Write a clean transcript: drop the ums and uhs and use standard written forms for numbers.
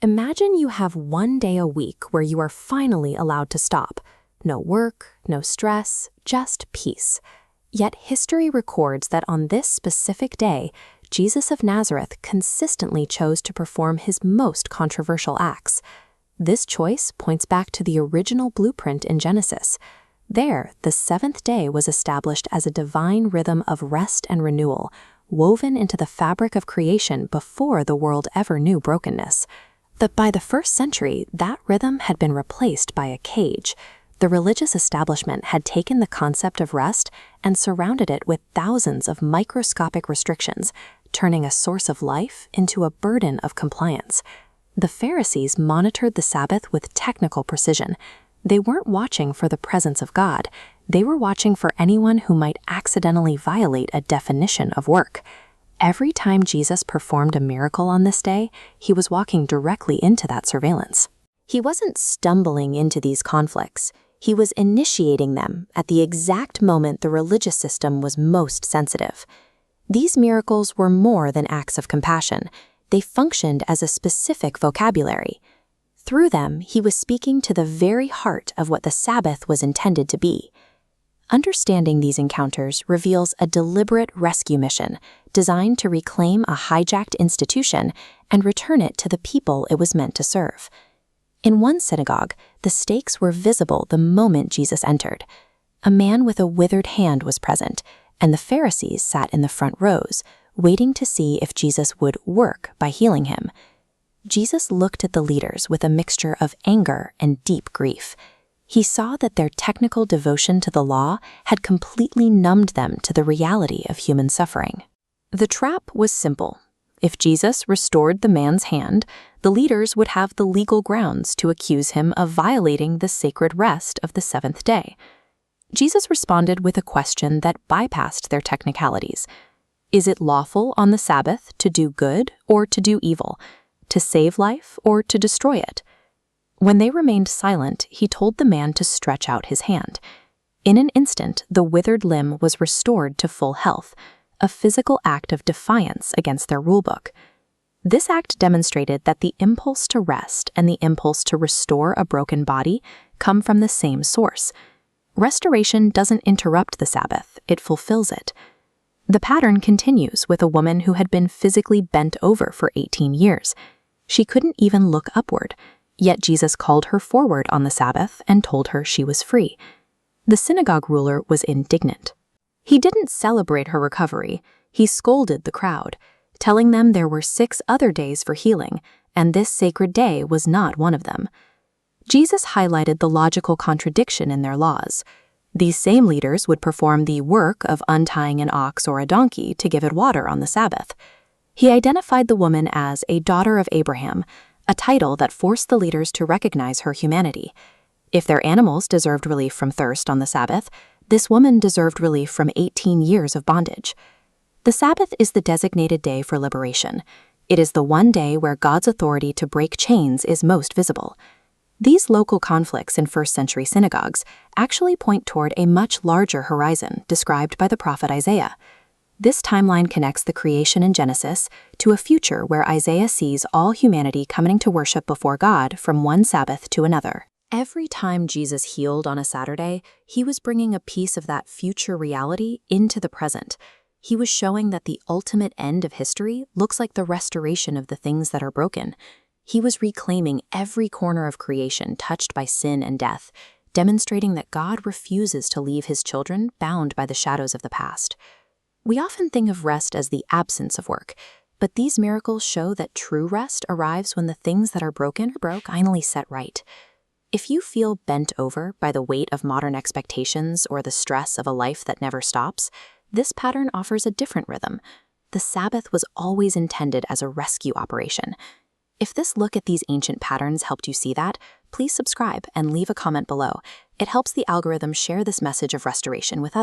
Imagine you have one day a week where you are finally allowed to stop. No work, no stress, just peace. Yet history records that on this specific day, Jesus of Nazareth consistently chose to perform his most controversial acts. This choice points back to the original blueprint in Genesis. There, the seventh day was established as a divine rhythm of rest and renewal, woven into the fabric of creation before the world ever knew brokenness. But by the 1st century, that rhythm had been replaced by a cage. The religious establishment had taken the concept of rest and surrounded it with thousands of microscopic restrictions, turning a source of life into a burden of compliance. The Pharisees monitored the Sabbath with technical precision. They weren't watching for the presence of God. They were watching for anyone who might accidentally violate a definition of work. Every time Jesus performed a miracle on this day, he was walking directly into that surveillance. He wasn't stumbling into these conflicts. He was initiating them at the exact moment the religious system was most sensitive. These miracles were more than acts of compassion. They functioned as a specific vocabulary. Through them, he was speaking to the very heart of what the Sabbath was intended to be. Understanding these encounters reveals a deliberate rescue mission designed to reclaim a hijacked institution and return it to the people it was meant to serve. In one synagogue, the stakes were visible the moment Jesus entered. A man with a withered hand was present, and the Pharisees sat in the front rows, waiting to see if Jesus would work by healing him. Jesus looked at the leaders with a mixture of anger and deep grief. He saw that their technical devotion to the law had completely numbed them to the reality of human suffering. The trap was simple. If Jesus restored the man's hand, the leaders would have the legal grounds to accuse him of violating the sacred rest of the seventh day. Jesus responded with a question that bypassed their technicalities. Is it lawful on the Sabbath to do good or to do evil, to save life or to destroy it? When they remained silent, he told the man to stretch out his hand. In an instant, the withered limb was restored to full health, a physical act of defiance against their rulebook. This act demonstrated that the impulse to rest and the impulse to restore a broken body come from the same source. Restoration doesn't interrupt the Sabbath, it fulfills it. The pattern continues with a woman who had been physically bent over for 18 years. She couldn't even look upward. Yet Jesus called her forward on the Sabbath and told her she was free. The synagogue ruler was indignant. He didn't celebrate her recovery. He scolded the crowd, telling them there were 6 other days for healing, and this sacred day was not one of them. Jesus highlighted the logical contradiction in their laws. These same leaders would perform the work of untying an ox or a donkey to give it water on the Sabbath. He identified the woman as a daughter of Abraham, a title that forced the leaders to recognize her humanity. If their animals deserved relief from thirst on the Sabbath, this woman deserved relief from 18 years of bondage. The Sabbath is the designated day for liberation. It is the one day where God's authority to break chains is most visible. These local conflicts in 1st century synagogues actually point toward a much larger horizon described by the prophet Isaiah. This timeline connects the creation in Genesis to a future where Isaiah sees all humanity coming to worship before God from one Sabbath to another. Every time Jesus healed on a Saturday, he was bringing a piece of that future reality into the present. He was showing that the ultimate end of history looks like the restoration of the things that are broken. He was reclaiming every corner of creation touched by sin and death, demonstrating that God refuses to leave his children bound by the shadows of the past. We often think of rest as the absence of work, but these miracles show that true rest arrives when the things that are broken are finally set right. If you feel bent over by the weight of modern expectations or the stress of a life that never stops, this pattern offers a different rhythm. The Sabbath was always intended as a rescue operation. If this look at these ancient patterns helped you see that, please subscribe and leave a comment below. It helps the algorithm share this message of restoration with others.